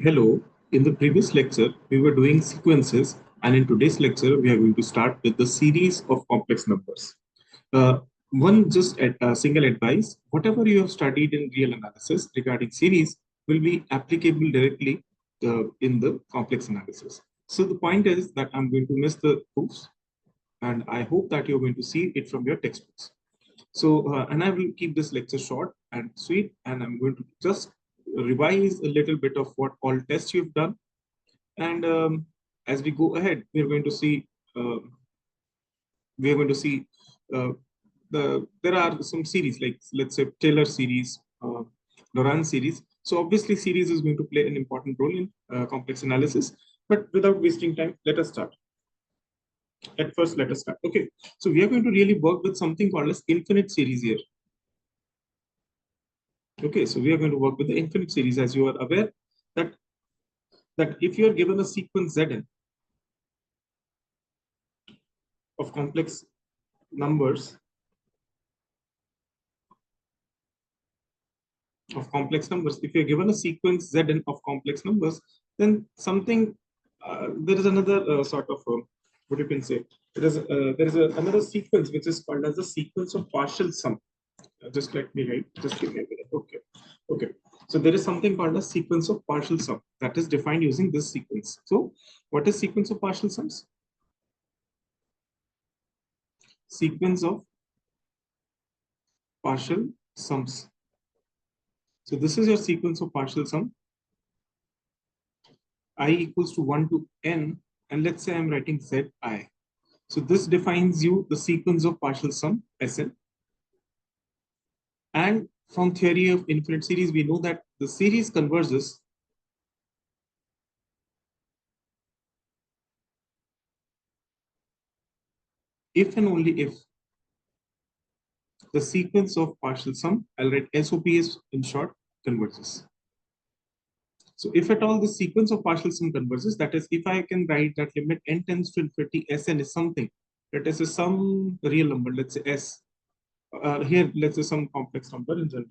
Hello, in the previous lecture, we were doing sequences, and in today's lecture, we are going to start with the series of complex numbers. One just single advice, whatever you have studied in real analysis regarding series will be applicable directly in the complex analysis. So the point is that I'm going to miss the proofs, and I hope that you're going to see it from your textbooks. So, and I will keep this lecture short and sweet, and I'm going to just revise a little bit of what all tests you've done. And as we go ahead, uh, we're going to see there are some series like let's say Taylor series, Laurent series. So obviously, series is going to play an important role in complex analysis. But without wasting time, let us start. At first, let us start. Okay, so we are going to really work with something called as infinite series here. Okay, so we are going to work with the infinite series. As you are aware that if you are given a sequence Zn of complex numbers if you're given a sequence Zn of complex numbers, then something there is another sort of what you can say. Another sequence which is called as the sequence of partial sum. Just let me write. Just give me a minute. Okay. Okay. So there is something called a sequence of partial sum that is defined using this sequence. So what is sequence of partial sums? Sequence of partial sums. So this is your sequence of partial sum. I equals to 1 to n, and let's say I'm writing zi. So this defines you the sequence of partial sum Sn. And from theory of infinite series, we know that the series converges if and only if the sequence of partial sum, I'll write SOPs in short, converges. So if at all the sequence of partial sum converges, that is, if I can write that limit n tends to infinity, Sn is something, that is some real number, let's say S. Here, let's say some complex number in general.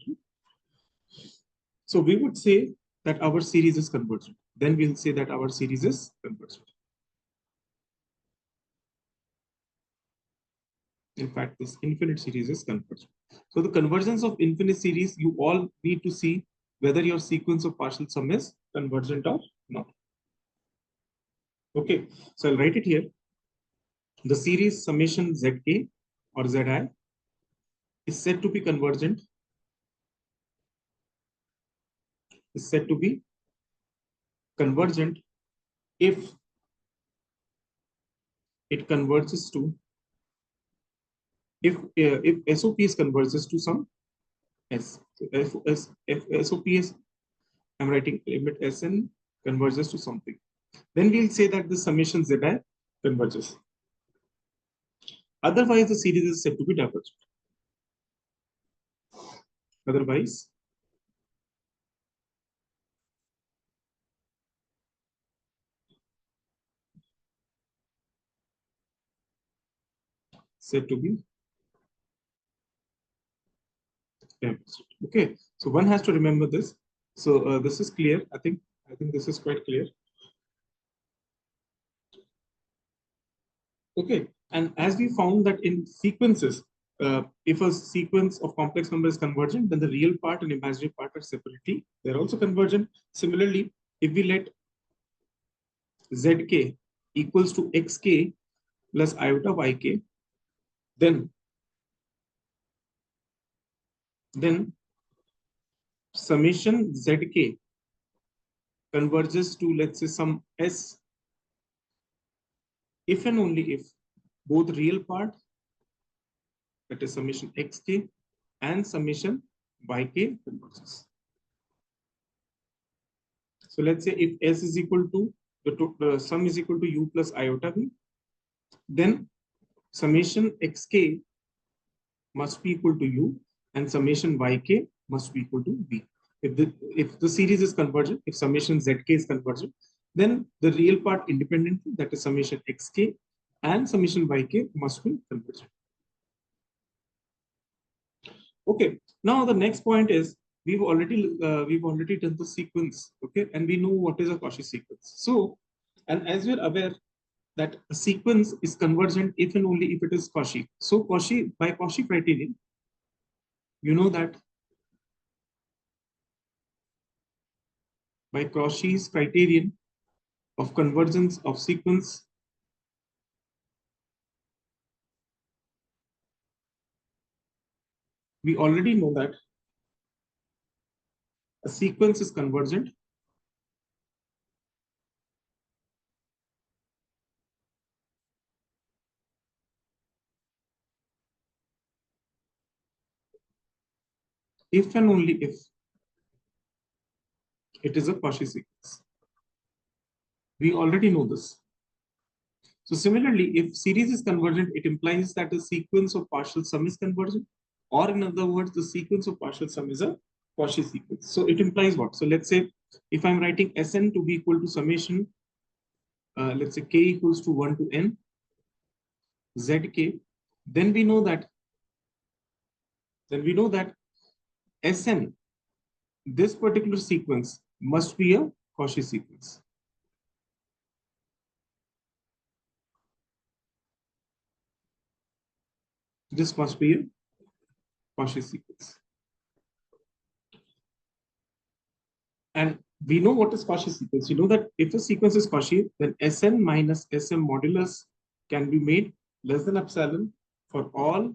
So we would say that our series is convergent. Then we'll say that our series is convergent. In fact, this infinite series is convergent. So the convergence of infinite series, you all need to see whether your sequence of partial sum is convergent or not. Okay, so I'll write it here. The series summation Zk or Zi is said to be convergent, if it converges to if SOP is converges to some S. So if SOP is, I'm writing limit Sn converges to something. Then we'll say that the summation Zi converges. Otherwise, the series is said to be divergent. Otherwise, said to be divergent. Okay, so one has to remember this. So this is clear. I think this is quite clear. Okay, and as we found that in sequences, if a sequence of complex numbers is convergent, then the real part and imaginary part are separately. They're also convergent. Similarly, if we let zk equals to xk plus iota yk, then summation zk converges to, let's say, some s if and only if both real part, that is summation xk, and summation yk converges. So let's say if s is equal to the sum is equal to u plus iota v, then summation xk must be equal to u and summation yk must be equal to v. If the series is convergent, if summation zk is convergent, then the real part independently, that is summation xk and summation yk, must be convergent. Okay, now the next point is we've already done the sequence, okay, and we know what is a Cauchy sequence. So, and as you're aware that a sequence is convergent if and only if it is Cauchy. So Cauchy, by Cauchy criterion, you know that by Cauchy's criterion of convergence of sequence, we already know that a sequence is convergent if and only if it is a Cauchy sequence. We already know this. So similarly, if series is convergent, it implies that the sequence of partial sum is convergent, or in other words, the sequence of partial sum is a Cauchy sequence. So it implies what? So let's say if I'm writing Sn to be equal to summation, let's say k equals to 1 to n zk, then we know that Sn, this particular sequence must be a Cauchy sequence. This must be a Cauchy sequence. And we know what is Cauchy sequence. You know that if a sequence is Cauchy, then Sn minus Sm modulus can be made less than epsilon for all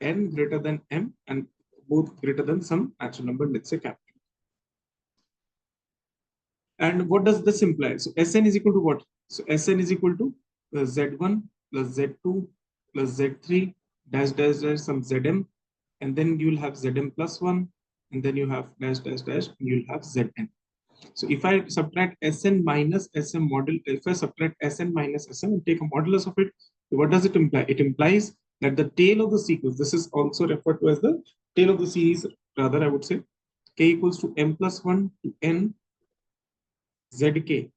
n greater than m and both greater than some natural number, let's say capital. And what does this imply? So Sn is equal to what? So Sn is equal to Z1 plus Z2 plus Z3 dash dash dash some Zm, and then you'll have Zm plus 1, and then you have dash dash dash, and you'll have Zn. So if I subtract Sn minus Sm model, if I subtract Sn minus Sm and take a modulus of it, what does it imply? It implies that the tail of the sequence, this is also referred to as the tail of the series, rather I would say, k equals to m plus 1 to n zk.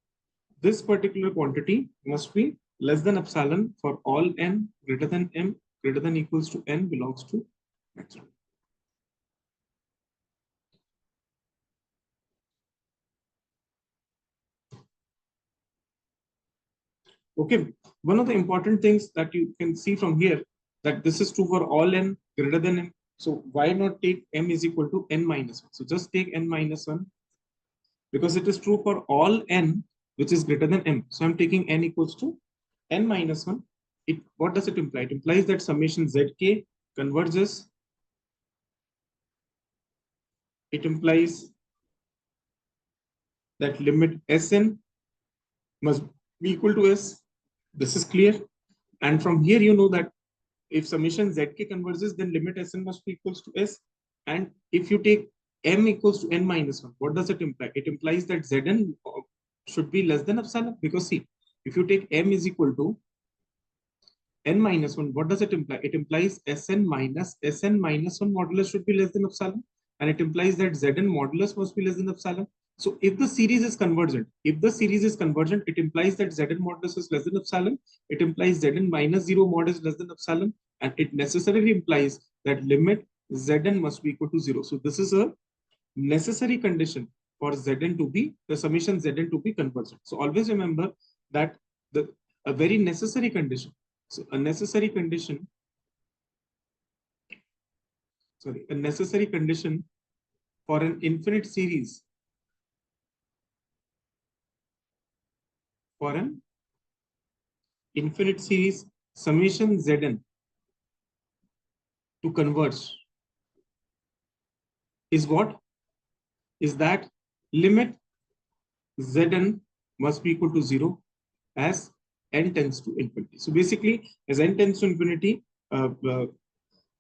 This particular quantity must be less than epsilon for all n greater than m greater than equals to n belongs to natural. Okay, one of the important things that you can see from here that this is true for all n greater than n. So why not take m is equal to n minus 1? So just take n minus 1 because it is true for all n which is greater than m. So I'm taking n equals to n minus 1. What does it imply? It implies that summation zk converges. It implies that limit Sn must be equal to S. This is clear. And from here, you know that if summation Zk converges, then limit Sn must be equals to S. And if you take m equals to n minus 1, what does it imply? It implies that Zn should be less than epsilon. Because see, if you take m is equal to n minus 1, what does it imply? It implies Sn minus 1 modulus should be less than epsilon. And it implies that Zn modulus must be less than epsilon. So if the series is convergent, it implies that Zn modulus is less than epsilon. It implies Zn minus 0 mod is less than epsilon. And it necessarily implies that limit Zn must be equal to 0. So this is a necessary condition for Zn to be, the summation Zn to be convergent. So always remember that a very necessary condition. So a necessary condition, a necessary condition for an infinite series, for an infinite series summation Zn to converge is what? Is that limit Zn must be equal to 0 as n tends to infinity. So basically, as n tends to infinity,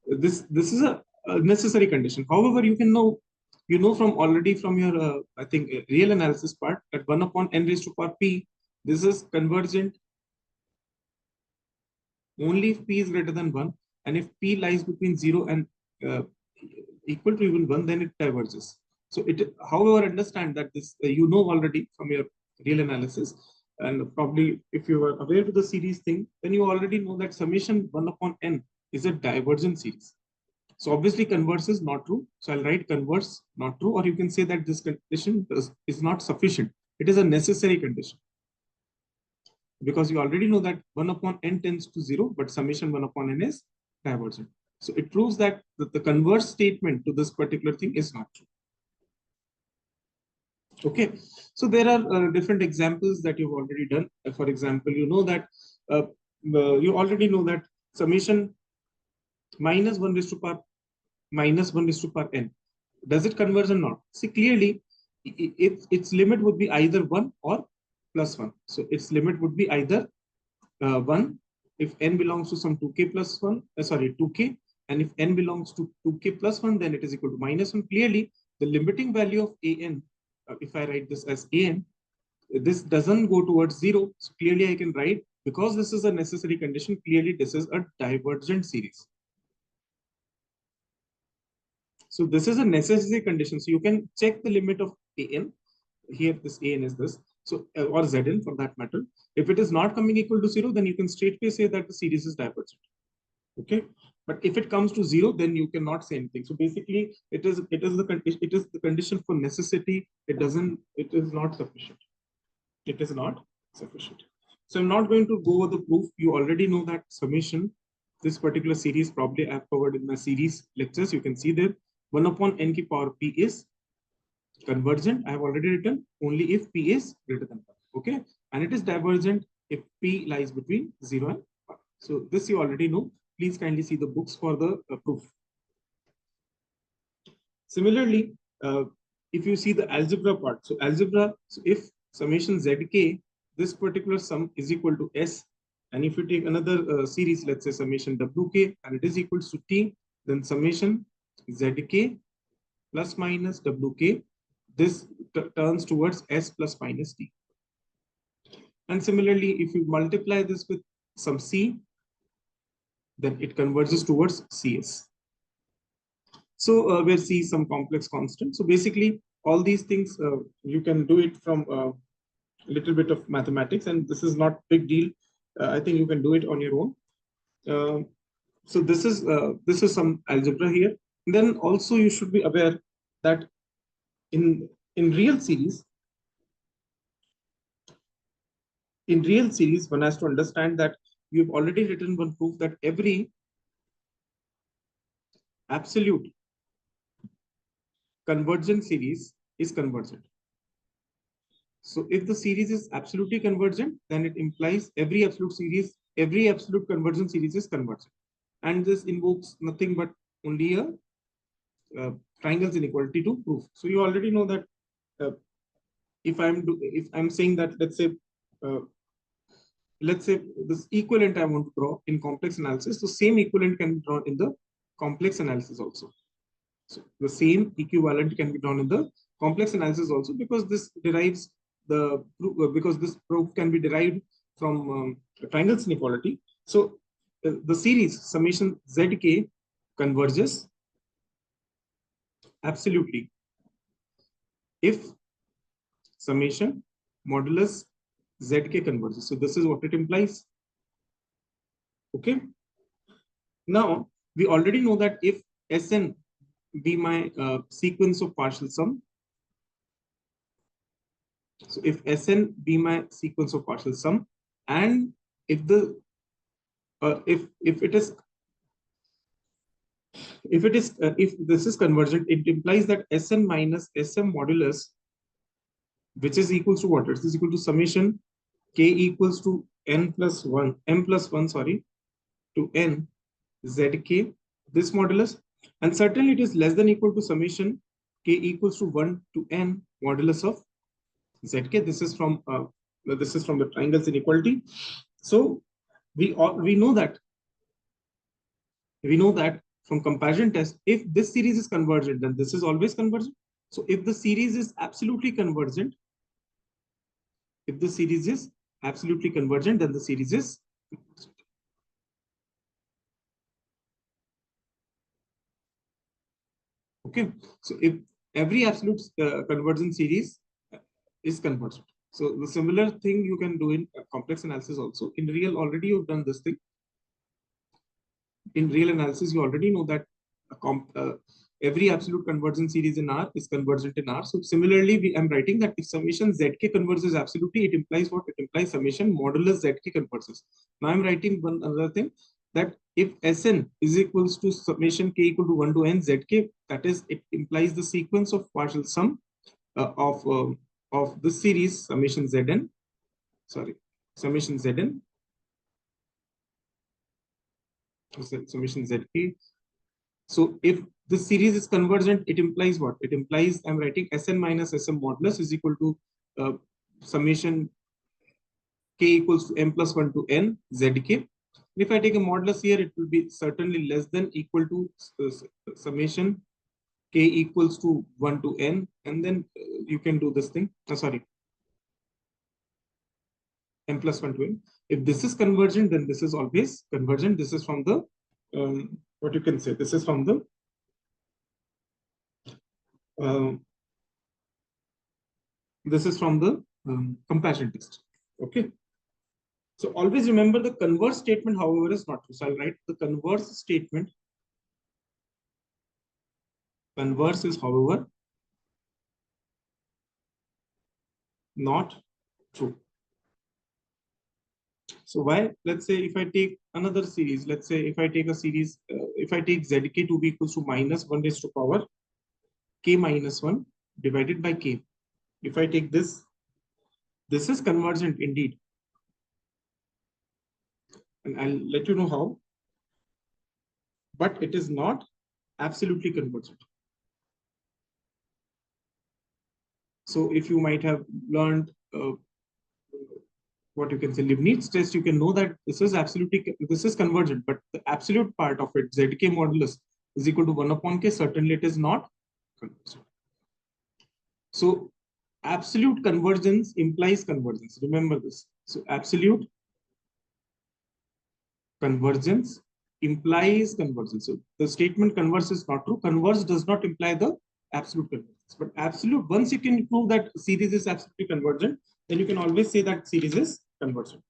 this is a necessary condition. However, you know from already from your I think real analysis part that 1 upon n raised to power p, this is convergent only if p is greater than 1, and if p lies between 0 and equal to even 1, then it diverges. So it, however, understand that this you know already from your real analysis, and probably if you are aware to the series thing, then you already know that summation 1 upon n is a divergent series. So obviously converse is not true. So I'll write converse not true, or you can say that this condition is not sufficient. It is a necessary condition, because you already know that 1 upon n tends to 0, but summation 1 upon n is divergent. So it proves that the converse statement to this particular thing is not true. Okay, so there are different examples that you've already done. For example, you know that you already know that summation minus 1 raised to power minus 1 raised to power n, does it converge or not? See, clearly its limit would be either 1 or plus 1. So its limit would be either 1 if n belongs to some 2k plus 1, sorry, 2k, and if n belongs to 2k plus 1, then it is equal to minus 1. Clearly, the limiting value of an, if I write this as an, this doesn't go towards 0. So clearly, I can write, because this is a necessary condition, clearly this is a divergent series. So this is a necessary condition. So you can check the limit of an. Here, this an is this. So, or zn for that matter. If it is not coming equal to 0, then you can straightway say that the series is divergent. Okay. But if it comes to 0, then you cannot say anything. So basically, it is the condition for necessity. It is not sufficient. It is not sufficient. So I'm not going to go over the proof. You already know that summation, this particular series, probably I've covered in my series lectures. You can see there 1 upon n ki power p is convergent. I have already written only if p is greater than 1. Okay. And it is divergent if p lies between 0 and 1. So this you already know. Please kindly see the books for the proof. Similarly, if you see the algebra part, so algebra, so if summation zk, this particular sum is equal to s, and if you take another series, let's say summation wk, and it is equal to t, then summation zk plus minus wk, this turns towards s plus minus t. And similarly, if you multiply this with some c, then it converges towards cs. So we'll see some complex constant. So basically, all these things you can do it from a little bit of mathematics, and this is not big deal. I think you can do it on your own. So this is some algebra here. And then also you should be aware that in real series, one has to understand that you've already written one proof that every absolute convergent series is convergent. So if the series is absolutely convergent, then it implies every absolute convergent series is convergent. And this invokes nothing but only a triangles inequality to prove. So you already know that uh, if I'm saying that, uh, let's say this equivalent I want to draw in complex analysis, so same equivalent can be drawn in the complex analysis also. So the same equivalent can be drawn in the complex analysis also, because this derives because this proof can be derived from triangles inequality. So the series summation zk converges absolutely if summation modulus zk converges. So this is what it implies. Okay. Now we already know that if Sn be my sequence of partial sum, so if Sn be my sequence of partial sum, and if the if this is convergent, it implies that Sn minus Sm modulus, which is equals to what? It is equal to summation k equals to m plus 1, sorry, to n zk, this modulus, and certainly it is less than equal to summation k equals to 1 to n modulus of zk. This is from the triangles inequality. So we know that from comparison test, if this series is convergent, then this is always convergent. So if the series is absolutely convergent, then the series is okay. So if every absolute convergent series is convergent. So the similar thing you can do in complex analysis also. In real, already you've done this thing. In real analysis, you already know that every absolute convergence series in R is convergent in R. So similarly, I'm writing that if summation zk converges absolutely, it implies what? It implies summation modulus zk converges. Now I'm writing one another thing, that if Sn is equals to summation k equal to 1 to n zk, that is, it implies the sequence of partial sum of this series summation zn, sorry, summation zn, summation zk. So if this series is convergent, it implies what? It implies I'm writing Sn minus Sm modulus is equal to uh, summation k equals to m plus 1 to n zk. If I take a modulus here, it will be certainly less than equal to summation k equals to 1 to n, and then you can do this thing. Sorry, m plus 1 to n. If this is convergent, then this is always convergent. This is from the what you can say. This is from the uh, comparison test. Okay. So always remember the converse statement, however, is not true. So I'll write the converse statement. Converse is, however, not true. So why? Let's say if I take another series, let's say if I take a series, if I take zk to be equals to minus 1 raised to power k minus 1 divided by k. If I take this is convergent indeed. And I'll let you know how. But it is not absolutely convergent. So if you might have learned what you can say Leibniz test, you can know that this is convergent, but the absolute part of it, zk modulus, is equal to 1 upon k. Certainly it is not convergent. So absolute convergence implies convergence. Remember this. So absolute convergence implies convergence. So the statement converse is not true. Converse does not imply the absolute convergence. But absolute, once you can prove that series is absolutely convergent, then you can always say that series is convergent.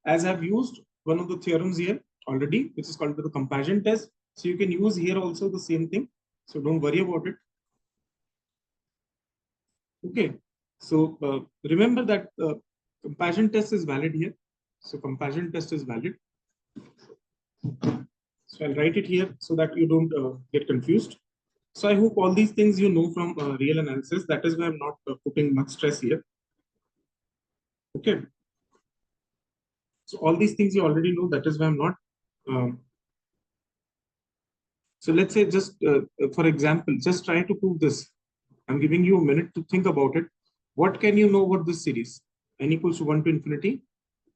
As I've used one of the theorems here already, which is called the comparison test. So you can use here also the same thing. So don't worry about it. Okay. So remember that comparison test is valid here. So comparison test is valid. So I'll write it here so that you don't get confused. So I hope all these things you know from real analysis. That is why I'm not putting much stress here. Okay. So all these things you already know. That is why I'm not. So let's say just for example, just try to prove this. I'm giving you a minute to think about it. What can you know about this series? N equals to 1 to infinity,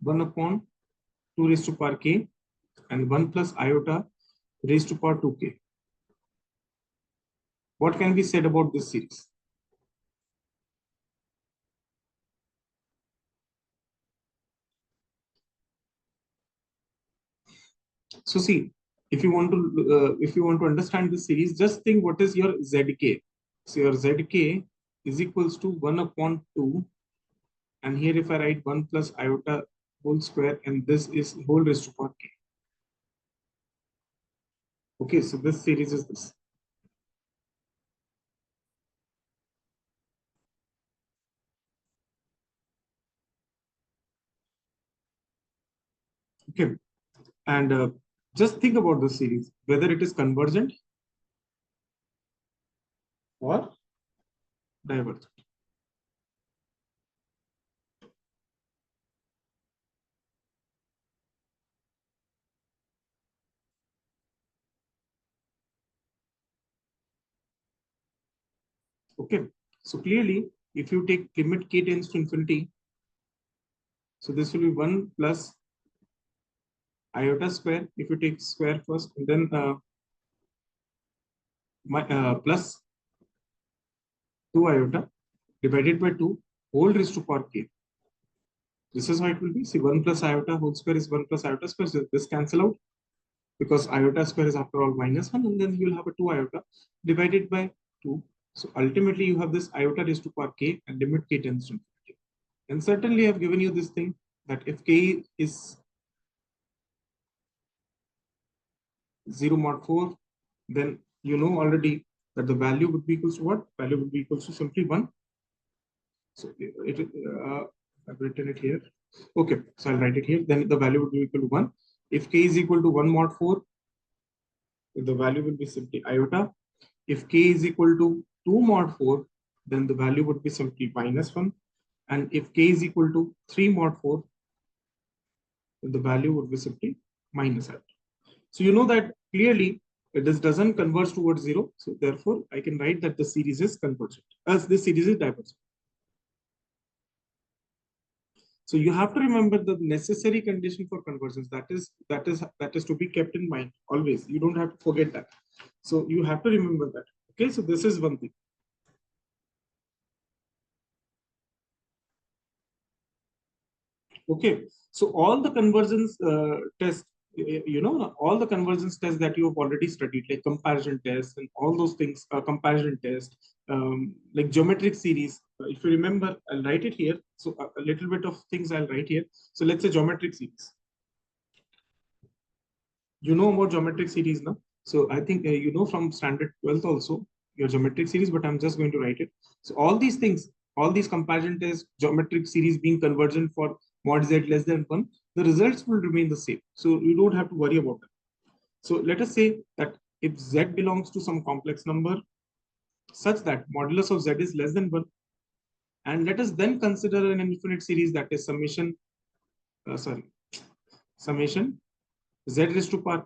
1 upon 2 raised to power k, and 1 plus iota raised to power 2k. What can be said about this series? So see, if you want to understand this series, just think what is your zk. So your zk is equals to 1 upon 2, and here if I write 1 plus iota whole square, and this is whole raised to power k. Okay, so this series is this. Okay, and just think about this series, whether it is convergent or divergent. Okay, so clearly, if you take limit k tends to infinity, so this will be 1 plus iota square. If you take square first, and then plus 2 iota divided by 2 whole raised to power k. This is how it will be. See, 1 plus iota whole square is 1 plus iota square. So this cancel out because iota square is after all minus 1, and then you will have a 2 iota divided by 2. So ultimately, you have this iota raised to power k and limit k tends to infinity. And certainly, I've given you this thing that if k is 0 mod 4, then You know already that the value would be equals to what? Value would be equals to simply 1. So I've written it here. Okay, so I'll write it here. Then the value would be equal to 1. If k is equal to 1 mod 4, the value will be simply iota. If k is equal to 2 mod 4, then the value would be simply minus 1. And if k is equal to 3 mod 4, then the value would be simply minus iota. So you know that clearly this doesn't converge towards 0. So therefore, I can write that the series is convergent, as this series is divergent. So you have to remember the necessary condition for convergence. That is to be kept in mind always. You don't have to forget that. So you have to remember that. Okay, so this is one thing. Okay, so all the convergence tests, all the convergence tests that you have already studied, like comparison tests and all those things, comparison test, like geometric series. If you remember, I'll write it here. So a little bit of things I'll write here. So let's say geometric series. You know about geometric series now. So I think you know from standard 12th also your geometric series, but I'm just going to write it. So all these things, all these comparison tests, geometric series being convergent for mod z less than 1, the results will remain the same. So you don't have to worry about it. So let us say that if z belongs to some complex number such that modulus of z is less than 1, and let us then consider an infinite series that is summation z raised to power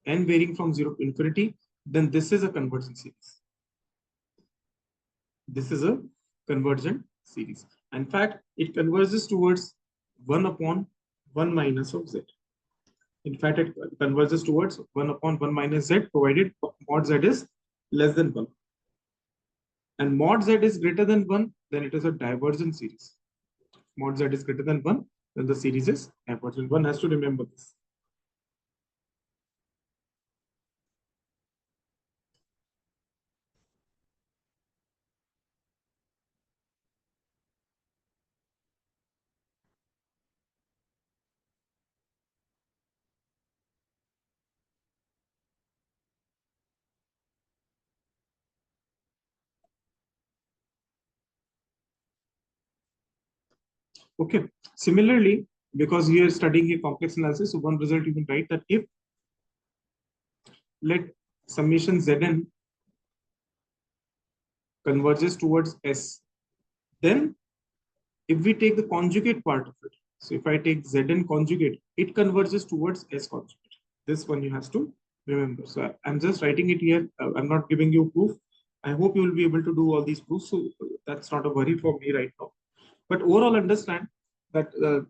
n varying from 0 to infinity, then this is a convergent series. This is a convergent series. In fact, it converges towards 1 upon 1 minus of z. In fact, it converges towards 1 upon 1 minus z, provided mod z is less than 1. And mod z is greater than 1, then it is a divergent series. Mod z is greater than 1, then the series is divergent. One has to remember this. Okay. Similarly, because we are studying a complex analysis, so one result you can write that if let summation Zn converges towards S, then if we take the conjugate part of it, so if I take Zn conjugate, it converges towards S conjugate. This one you have to remember. So I'm just writing it here. I'm not giving you proof. I hope you will be able to do all these proofs. So that's not a worry for me right now. But overall, understand that the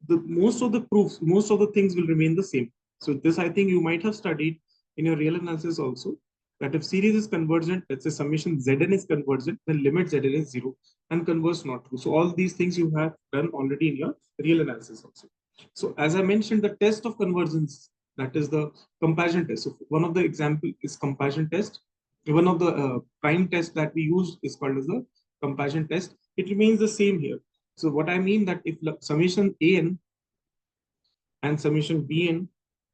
most of the proofs, most of the things will remain the same. So this I think you might have studied in your real analysis also, that if series is convergent, let's say summation Zn is convergent, then limit Zn is 0 and converse not true. So all these things you have done already in your real analysis also. So as I mentioned, the test of convergence, that is the comparison test. So one of the example is comparison test. One of the prime test that we use is called as the comparison test. It remains the same here. So what I mean that if summation an and summation bn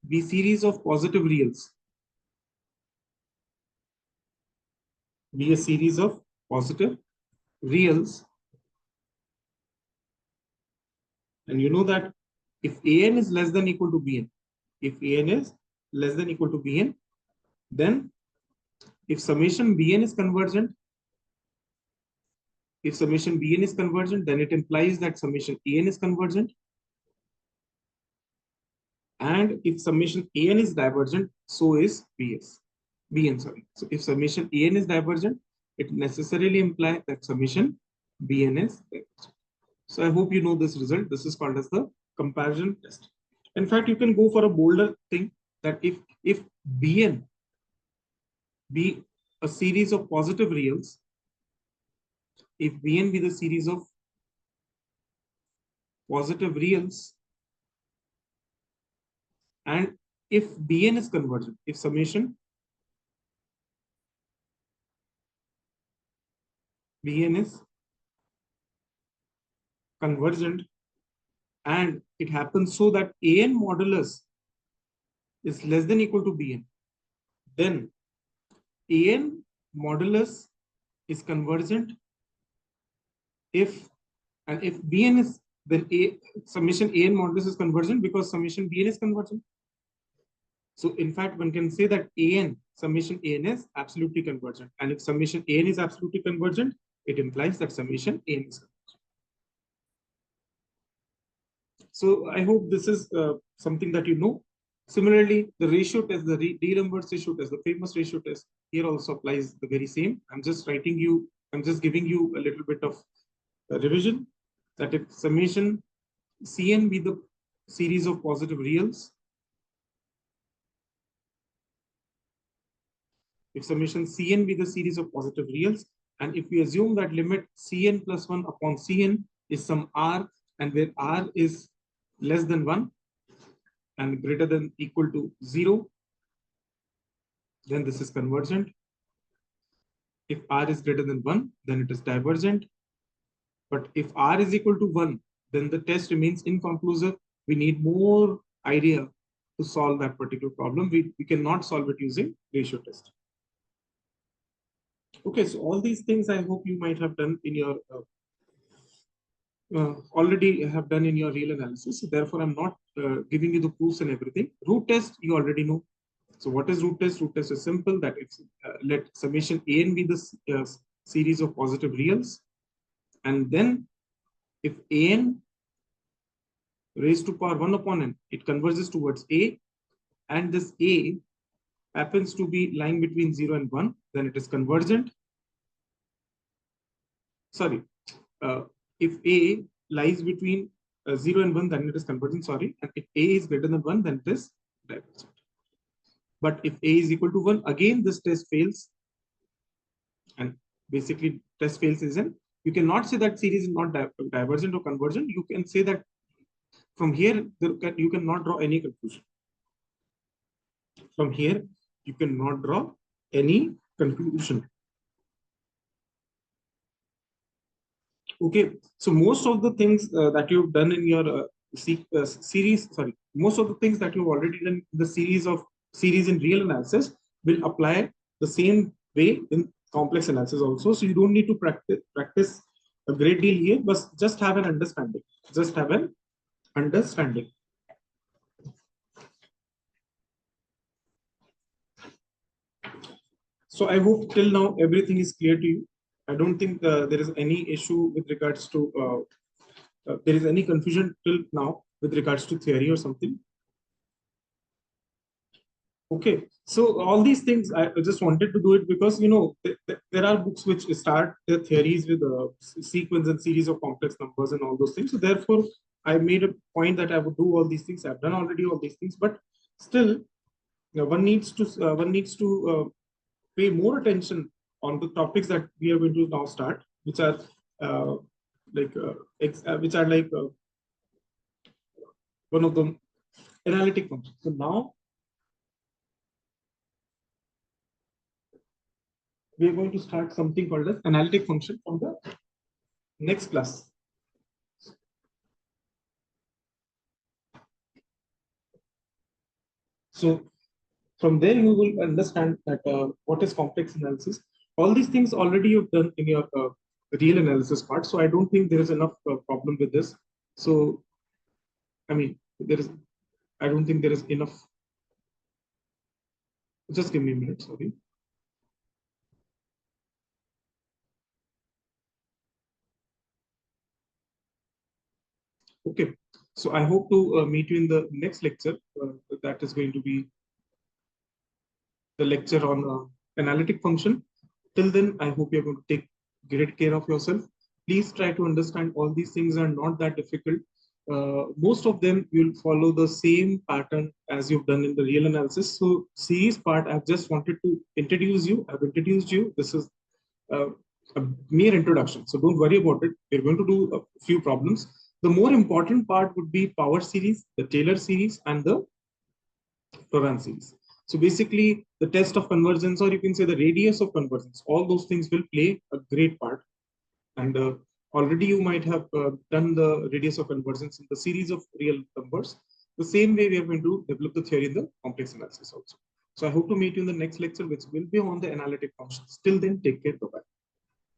be series of positive reals, be a series of positive reals, and you know that if an is less than equal to bn, if an is less than equal to bn, then if summation bn is convergent, if summation bn is convergent, then it implies that summation an is convergent. And if summation an is divergent, so is bn. Sorry. So if summation an is divergent, it necessarily implies that summation bn is divergent. So I hope you know this result. This is called as the comparison test. In fact, you can go for a bolder thing, that if bn be a series of positive reals, if bn be the series of positive reals, and if bn is convergent, if summation bn is convergent, and it happens so that an modulus is less than equal to bn, then an modulus is convergent if, and if bn is, then a summation an modulus is convergent because summation bn is convergent. So in fact, one can say that an summation an is absolutely convergent, and if summation an is absolutely convergent, it implies that summation an is convergent. So I hope this is something that you know. Similarly, the ratio test, the D-Numbers ratio test, the famous ratio test, here also applies the very same. I'm just giving you a little bit of revision, that if summation Cn be the series of positive reals, if summation Cn be the series of positive reals, and if we assume that limit Cn plus 1 upon Cn is some r, and where r is less than 1 and greater than equal to 0, then this is convergent. If r is greater than 1, then it is divergent. But if r is equal to 1, then the test remains inconclusive. We need more idea to solve that particular problem. We cannot solve it using ratio test. Okay, so all these things I hope you might have done in your already have done in your real analysis. So therefore, I'm not giving you the proofs and everything. Root test, you already know. So what is root test? Root test is simple, that it's let summation an be the series of positive reals. And then if an raised to power 1 upon n, it converges towards a, and this a happens to be lying between 0 and 1, then it is convergent. Sorry, if a lies between 0 and 1, then it is convergent, sorry. And if a is greater than 1, then it is divergent. But if a is equal to 1, again this test fails. And basically test fails is in, you cannot say that series is not divergent or convergent. You can say that from here, you cannot draw any conclusion. From here, you cannot draw any conclusion. Okay, so most of the things that you've done in your series, sorry, most of the things that you've already done in the series in real analysis will apply the same way in complex analysis also. So you don't need to practice a great deal here, but just have an understanding. Just have an understanding. So I hope till now everything is clear to you. I don't think there is any issue with regards to there is any confusion till now with regards to theory or something. Okay, so all these things I just wanted to do it because there are books which start their theories with a sequence and series of complex numbers and all those things. So therefore, I made a point that I would do all these things. I've done already all these things, but still, one needs to pay more attention on the topics that we are going to now start, which are uh, which are like one of them, analytic functions. So now we are going to start something called as analytic function from the next class. So from there you will understand that what is complex analysis. All these things already you've done in your real analysis part. So I don't think there is enough problem with this. So I mean, I don't think there is enough. Just give me a minute, sorry. Okay, so I hope to meet you in the next lecture. That is going to be the lecture on analytic function. Till then, I hope you're going to take great care of yourself. Please try to understand all these things are not that difficult. Most of them you'll follow the same pattern as you've done in the real analysis. So series part, I've just wanted to introduce you. I've introduced you. This is uh, a mere introduction. So don't worry about it. We're going to do a few problems. The more important part would be power series, the Taylor series, and the Laurent series. So basically, the test of convergence, or you can say the radius of convergence, all those things will play a great part. And already you might have done the radius of convergence in the series of real numbers. The same way we are going to develop the theory in the complex analysis also. So I hope to meet you in the next lecture, which will be on the analytic functions. Till then, take care. Bye bye.